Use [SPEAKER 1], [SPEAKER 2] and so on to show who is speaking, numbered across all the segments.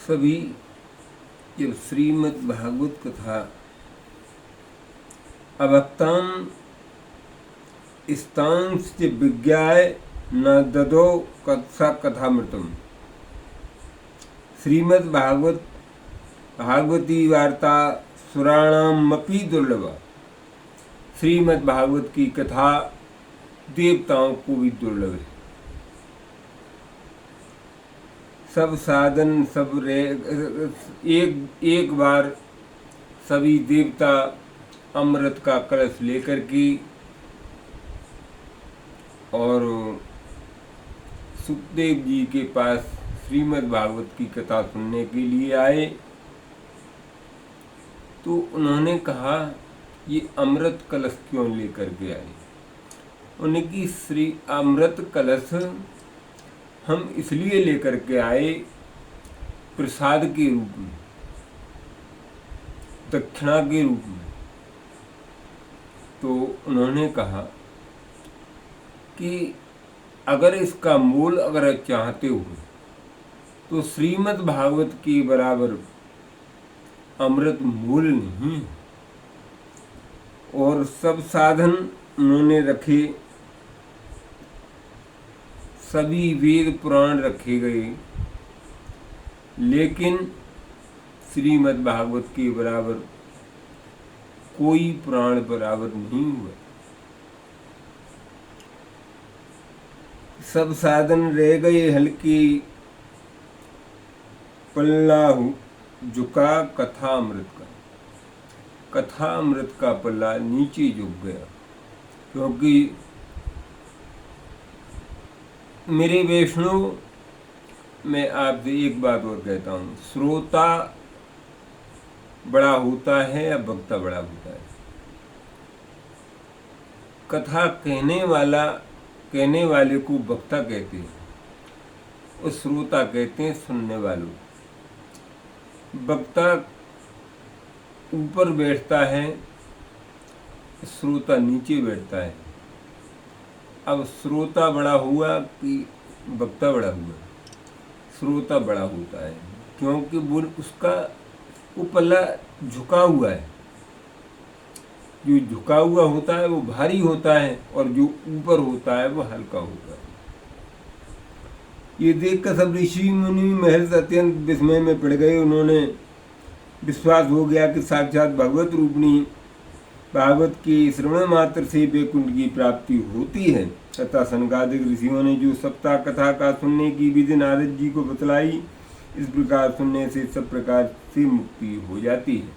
[SPEAKER 1] सभी जब श्रीमद् भागवत कथा अभक्तां स्तांश्च विज्ञाय न ददौ सा कथामृतम्। श्रीमद् भागवती वार्ता सुराणामपि दुर्लभा। श्रीमद् भागवत की कथा देवताओं को भी दुर्लभ है। सब साधन सब एक बार सभी देवता अमृत का कलश लेकर के और सुखदेव जी के पास श्रीमद् भागवत की कथा सुनने के लिए आए। तो उन्होंने कहा ये अमृत कलश क्यों लेकर के आए। उनकी श्री अमृत कलश हम इसलिए लेकर के आए प्रसाद के रूप में, दक्षिणा के रूप में। तो उन्होंने कहा कि अगर इसका मूल अगर चाहते हो तो श्रीमद् भागवत के बराबर अमृत मूल नहीं। और सब साधन उन्होंने रखे, सभी वेद पुराण रखे गए, लेकिन श्रीमद् भागवत के बराबर कोई पुराण बराबर नहीं हुआ। सब साधन रह गए, हल्की पल्ला झुका कथा अमृत का। कथा अमृत का पल्ला नीचे झुक गया। क्योंकि मेरे वैष्णव, मैं आपसे एक बात और कहता हूँ, श्रोता बड़ा होता है या वक्ता बड़ा होता है। कथा कहने वाले को वक्ता कहते हैं और श्रोता कहते हैं सुनने वालों। वक्ता ऊपर बैठता है, श्रोता नीचे बैठता है। अब श्रोता बड़ा हुआ कि वक्ता बड़ा हुआ? श्रोता बड़ा होता है, क्योंकि वो पल्ला झुका हुआ है। जो झुका हुआ होता है वो भारी होता है और जो ऊपर होता है वो हल्का होता है। ये देखकर सब ऋषि मुनि महर्षि अत्यंत विस्मय में पड़ गए। उन्होंने विश्वास हो गया कि साक्षात भगवत रूपणी भागवत के श्रवण मात्र से वैकुंठ की प्राप्ति होती है। तथा सनकादिक ऋषियों ने जो सप्ताह कथा का सुनने की विधि नारद जी को बतलाई, इस प्रकार सुनने से सब प्रकार से मुक्ति हो जाती है।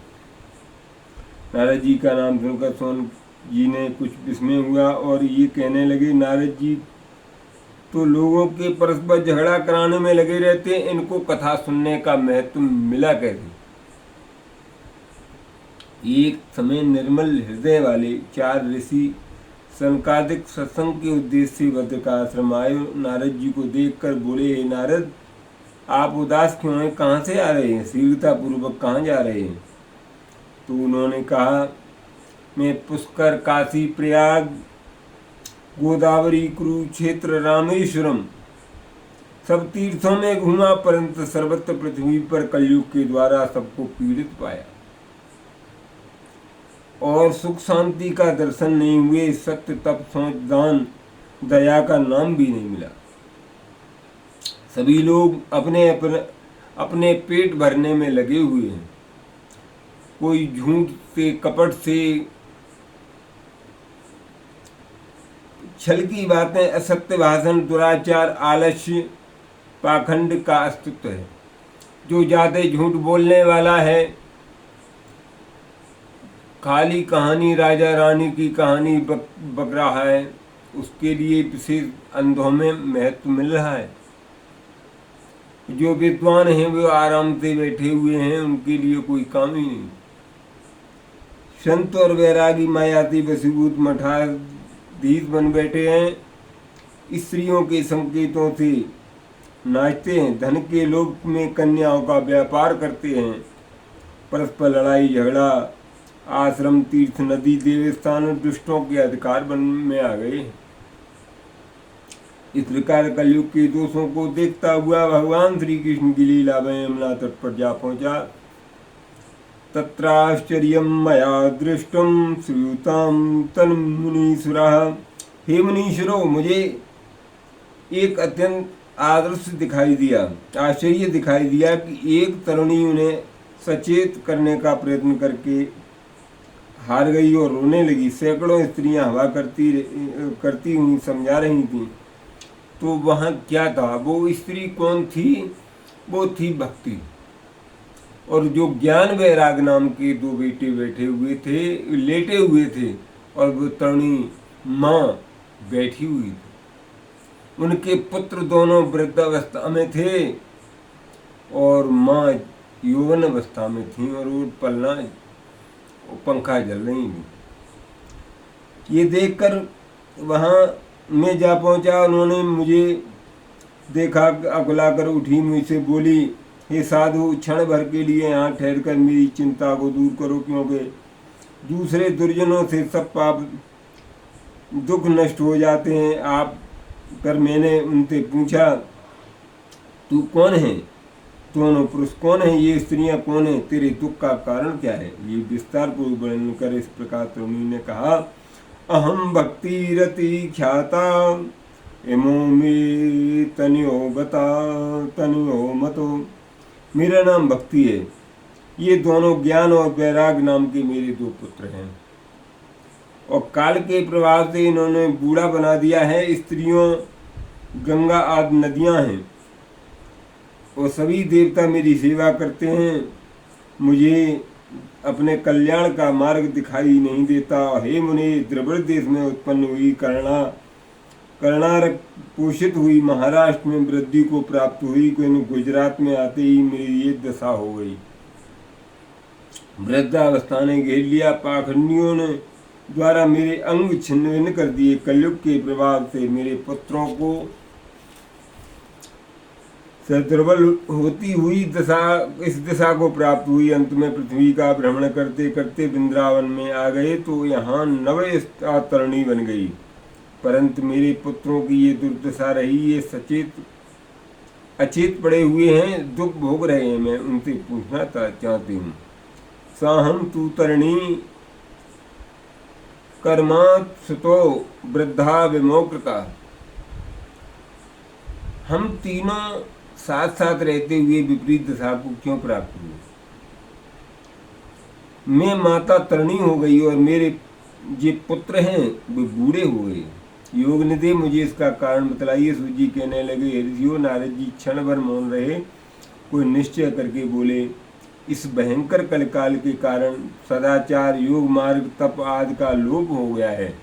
[SPEAKER 1] नारद जी का नाम सुनकर सोन जी ने कुछ विस्मय हुआ और ये कहने लगे, नारद जी तो लोगों के परस्पर झगड़ा कराने में लगे रहते, इनको कथा सुनने का महत्व मिला कैसे। एक समय निर्मल हृदय वाले 4 ऋषि सनकादिक सत्संग के उद्देश्य से बद्र का आश्रम आए। नारद जी को देखकर बोले, हे नारद, आप उदास क्यों हैं? कहाँ से आ रहे हैं? शीघ्रता पूर्वक कहाँ जा रहे हैं? तो उन्होंने कहा, मैं पुष्कर, काशी, प्रयाग, गोदावरी, कुरुक्षेत्र, रामेश्वरम सब तीर्थों में घूमा, परंतु सर्वत्र पृथ्वी पर कलयुग के द्वारा सबको पीड़ित पाया और सुख शांति का दर्शन नहीं हुए। सत्य, तप, सोच, दान, दया का नाम भी नहीं मिला। सभी लोग अपने पेट भरने में लगे हुए हैं। कोई झूठ से, कपट से, छल की बातें, असत्य भाषण, दुराचार, आलस्य, पाखंड का अस्तित्व है। जो ज्यादा झूठ बोलने वाला है, खाली कहानी राजा रानी की कहानी बक रहा है, उसके लिए विशेष अंधों में महत्व मिल रहा है। जो विद्वान हैं वो आराम से बैठे हुए हैं, उनके लिए कोई काम ही नहीं। संत और वैरागी मायाती वशीभूत मठाधीश बन बैठे हैं। स्त्रियों के संकेतों से नाचते हैं, धन के लोभ में कन्याओं का व्यापार करते हैं। परस्पर लड़ाई झगड़ा, आश्रम, तीर्थ, नदी, देवस्थान और दुष्टों के अधिकार बन में आ गए। इस प्रकार कलयुग के दोषों को देखता हुआ भगवान श्री कृष्ण की लीला में यमुना तट पर जा पहुंचा। तत्राश्चर्यं मया दृष्टं श्रूतां तन्मुनीसुरः। हे मुनीश्वरों, मुझे एक अत्यंत आदर्श दिखाई दिया, आश्चर्य दिखाई दिया कि एक तरुणी उन्हें सचेत करने का प्रयत्न करके हार गई और रोने लगी। सैकड़ों स्त्रियां हवा करती हुई समझा रही थीं। तो वहाँ क्या था? वो स्त्री कौन थी? वो थी भक्ति। और जो ज्ञान वैराग नाम के दो बेटे बैठे हुए थे, लेटे हुए थे, और वो तरुणी माँ बैठी हुई थी। उनके पुत्र दोनों वृद्धावस्था में थे और माँ यौवन अवस्था में थी और वो पलना पंखा जल रही थी। ये देखकर वहाँ मैं जा पहुँचा। उन्होंने मुझे देखा, अकुलाकर उठी, मुझसे बोली, हे साधु, क्षण भर के लिए यहाँ ठहर कर मेरी चिंता को दूर करो, क्योंकि दूसरे दुर्जनों से सब पाप दुख नष्ट हो जाते हैं। आप कर मैंने उनसे पूछा, तू कौन है? दोनों पुरुष कौन है? ये स्त्रियां कौन है? तेरे दुख का कारण क्या है? ये विस्तार को वर्णन कर इस प्रकार तरुणी ने कहा, अहम भक्ति रति ख्याता इमो मे तनियो बता तनियो मतो। मेरा नाम भक्ति है। ये दोनों ज्ञान और वैराग नाम के मेरे दो पुत्र हैं और काल के प्रभाव से इन्होंने बूढ़ा बना दिया है। स्त्रियों गंगा आदि नदियां हैं और सभी देवता मेरी सेवा करते हैं। मुझे अपने कल्याण का मार्ग दिखाई नहीं देता। हे मुने, द्रविड़ देश में उत्पन्न हुई कर्णारक पोषित हुई महाराष्ट्र में वृद्धि को प्राप्त हुई, गुजरात में आते ही मेरी ये दशा हो गई। वृद्धावस्था ने घेर लिया। पाखंडियों ने द्वारा मेरे अंग छिन्न भिन्न कर दिए। कलयुग के प्रभाव से मेरे पुत्रों को सदुर्बल होती हुई इस दिशा को प्राप्त हुई। अंत में पृथ्वी का भ्रमण करते करते वृंदावन में आ गए तो यहाँ नवस्था तरणी बन गई। परंतु मेरे पुत्रों की ये दुर्दशा रही। ये अचेत पड़े हुए हैं, दुख भोग रहे हैं। मैं उनसे पूछना चाहती हूँ, साहम तू तरणी कर्मात् सुतो वृद्धा विमोकृता। हम तीनों साथ साथ रहते हुए विपरीत दशा को क्यों प्राप्त हुए? मैं माता तरणी हो गई और मेरे जे पुत्र हैं वे बूढ़े हो गए। योग निधि, मुझे इसका कारण बतलाइए। सूजी कहने लगे, ऋषियों, नारद जी क्षण भर मौन रहे। कोई निश्चय करके बोले, इस भयंकर कलकाल के कारण सदाचार, योग मार्ग, तप आदि का लोप हो गया है।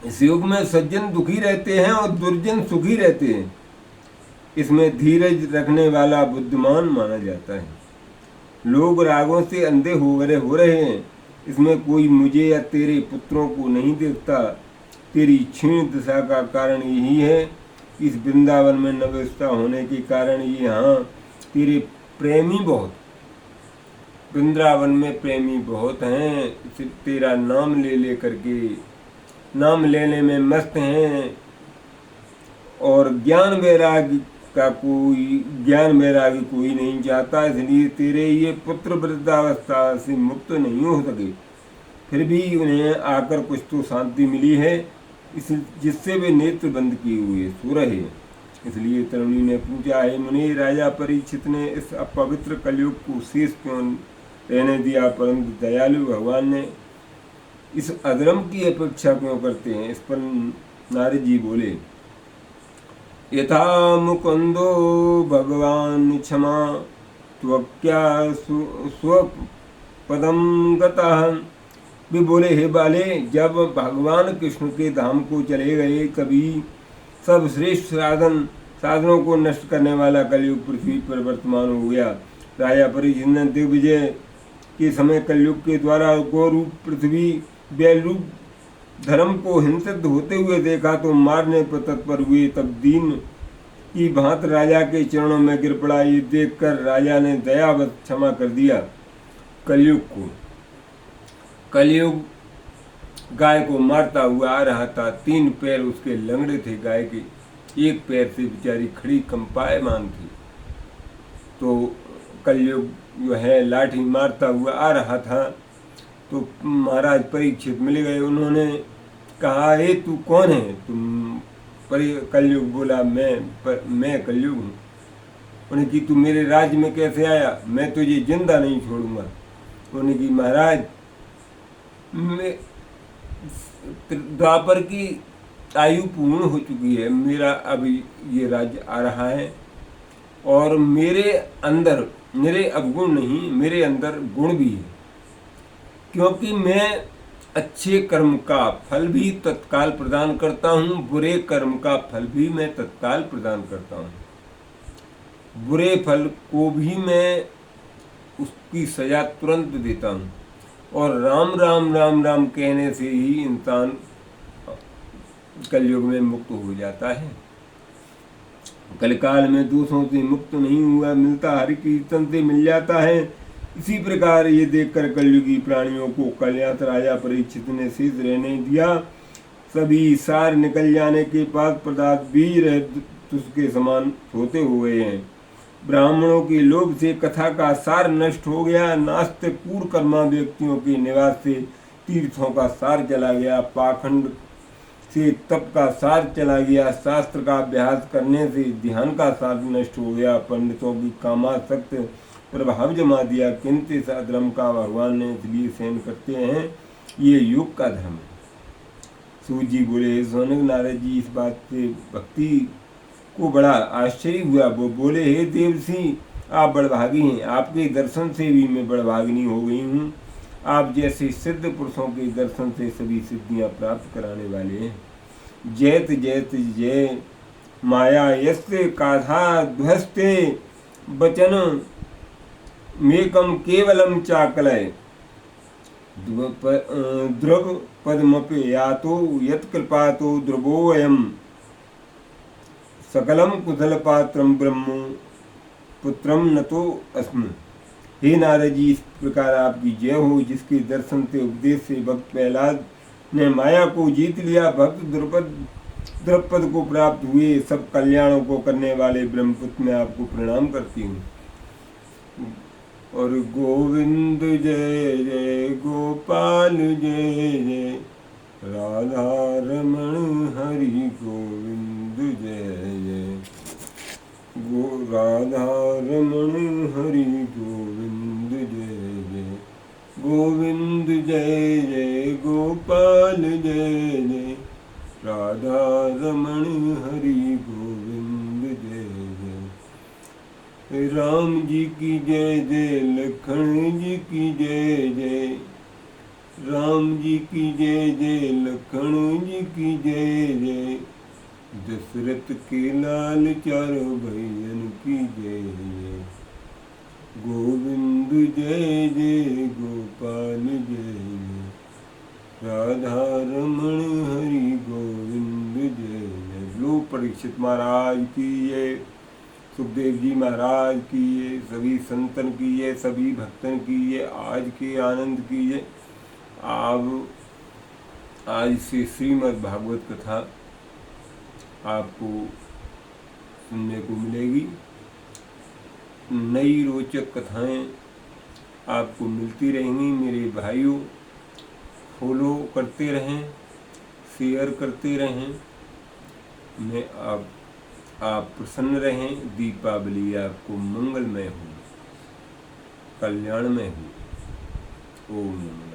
[SPEAKER 1] इस युग में सज्जन दुखी रहते हैं और दुर्जन सुखी रहते हैं। इसमें धीरज रखने वाला बुद्धिमान माना जाता है। लोग रागों से अंधे हो रहे हैं। इसमें कोई मुझे या तेरे पुत्रों को नहीं देखता। तेरी क्षीण दशा का कारण यही है। इस वृंदावन में नवस्था होने के कारण यहाँ तेरे प्रेमी बहुत, वृंदावन में प्रेमी बहुत हैं। तेरा नाम ले करके नाम लेने में मस्त हैं और ज्ञान वैराग्य कोई नहीं चाहता। इसलिए तेरे ये पुत्र वृद्धावस्था से मुक्त नहीं हो सके। फिर भी उन्हें आकर कुछ तो शांति मिली है, जिससे वे नेत्र बंद किए हुए सो रहे हैं। इसलिए तरुणी ने पूछा, है मुनि, राजा परीक्षित ने इस अपवित्र कलयुग को शेष क्यों रहने दिया, परंतु दयालु भगवान ने इस अधर्म की अपेक्षा क्यों करते हैं? इस पर नारद जी बोले, यथा मुकुंदो भगवान क्षमा त्वक्या स्वपदम गतः। भी बोले, हे बाले, जब भगवान कृष्ण के धाम को चले गए, कभी सब श्रेष्ठ साधनों को नष्ट करने वाला कलयुग पृथ्वी पर वर्तमान हो गया। राजा परीक्षित ने दिग्विजय के समय कलयुग के द्वारा गौरूप पृथ्वी बैल रूप धर्म को हिंसित होते हुए देखा तो मारने पर तत्पर हुए। तब दीन की भांत राजा के चरणों में गिर पड़ा। ये देखकर राजा ने दयावत क्षमा कर दिया कलयुग को। कलयुग गाय को मारता हुआ आ रहा था। 3 पैर उसके लंगड़े थे गाय के, एक पैर से बेचारी खड़ी कंपायमान थी। तो कलयुग जो है लाठी मारता हुआ आ रहा था। तो महाराज परीक्षित मिल गए। उन्होंने कहा, हे तू कौन है? तुम कलयुग बोला, मैं कलयुग हूँ। उन्हें कि तू मेरे राज्य में कैसे आया? मैं तुझे जिंदा नहीं छोड़ूंगा। उन्हें कि महाराज, मैं द्वापर की आयु पूर्ण हो चुकी है, मेरा अभी ये राज्य आ रहा है, और मेरे अंदर मेरे अवगुण नहीं, मेरे अंदर गुण भी है, क्योंकि मैं अच्छे कर्म का फल भी तत्काल प्रदान करता हूँ, बुरे कर्म का फल भी मैं तत्काल प्रदान करता हूँ। बुरे फल को भी मैं उसकी सजा तुरंत देता हूँ, और राम राम राम राम कहने से ही इंसान कलयुग में मुक्त हो जाता है। कलकाल में दोषों से मुक्त नहीं हुआ मिलता, हरि कीर्तन से मिल जाता है। इसी प्रकार ये देखकर कलयुगी प्राणियों को कल्याण राजा परीक्षित ने शेष रहने दिया। सभी सार निकल जाने के बाद पदार्थ बीज रहे उसके समान होते हुए हैं। ब्राह्मणों के लोभ से कथा का सार नष्ट हो गया। नास्तिक पूर्वकर्मा व्यक्तियों के निवास से तीर्थों का सार चला गया। पाखंड से तप का सार चला गया। शास्त्र का अभ्यास करने से ध्यान का सार नष्ट हो गया। पंडितों की कामासक्त प्रभाव जमा दिया। किंतु इस अधर्म का भगवान ने इसलिए सहन करते हैं, ये युग का धर्म है। सूत जी बोले, सौनक नारद जी इस बात से भक्ति को बड़ा आश्चर्य हुआ। वो बोले, हे देवसी, आप बड़भागी हैं, आपके दर्शन से भी मैं बड़भागिनी हो गई हूँ। आप जैसे सिद्ध पुरुषों के दर्शन से सभी सिद्धियां प्राप्त कराने वाले हैं। जैत जैत जय माया यस्ते काधा ध्वस्ते वचन मेकम केवलम चाकलय ध्रुव पद्मपे यातो यत्कृपातो ध्रुवोऽयं सकलम कुशल पात्रम ब्रह्म पुत्रम न तो अस्म। हे नारद जी, इस प्रकार आपकी जय हो, जिसके दर्शन से उपदेश से भक्त प्रहलाद ने माया को जीत लिया, भक्त द्रौपद को प्राप्त हुए, सब कल्याणों को करने वाले ब्रह्मपुत्र में आपको प्रणाम करती हूँ। और गोविंद जय जय गोपाल जय जय राधा रमण हरि गोविंद जय जय राधा रमण हरि गोविंद जय जय गोविंद जय जय गोपाल जय जय राधा रमण हरि गोविंद जय जय। राम जी की जय जय, लखन जी की जय जय, राम जी की जय जय, लखन जी की जय जय, दशरथ के लाल चारों भैयन की जय जय। गोविंद जय जय गोपाल जय जय राधा रमण हरि गोविंद जय जय। लो परीक्षित महाराज की जय, सुखदेव जी महाराज की जय, सभी संतन की जय, सभी भक्तन की जय, आज के आनंद की जय। आज से श्रीमद् भागवत कथा आपको सुनने को मिलेगी। नई रोचक कथाएं आपको मिलती रहेंगी। मेरे भाइयों, फॉलो करते रहें, शेयर करते रहें। मैं आप प्रसन्न रहें। दीपावली आपको मंगलमय हो, कल्याणमय हो। ओम नमः।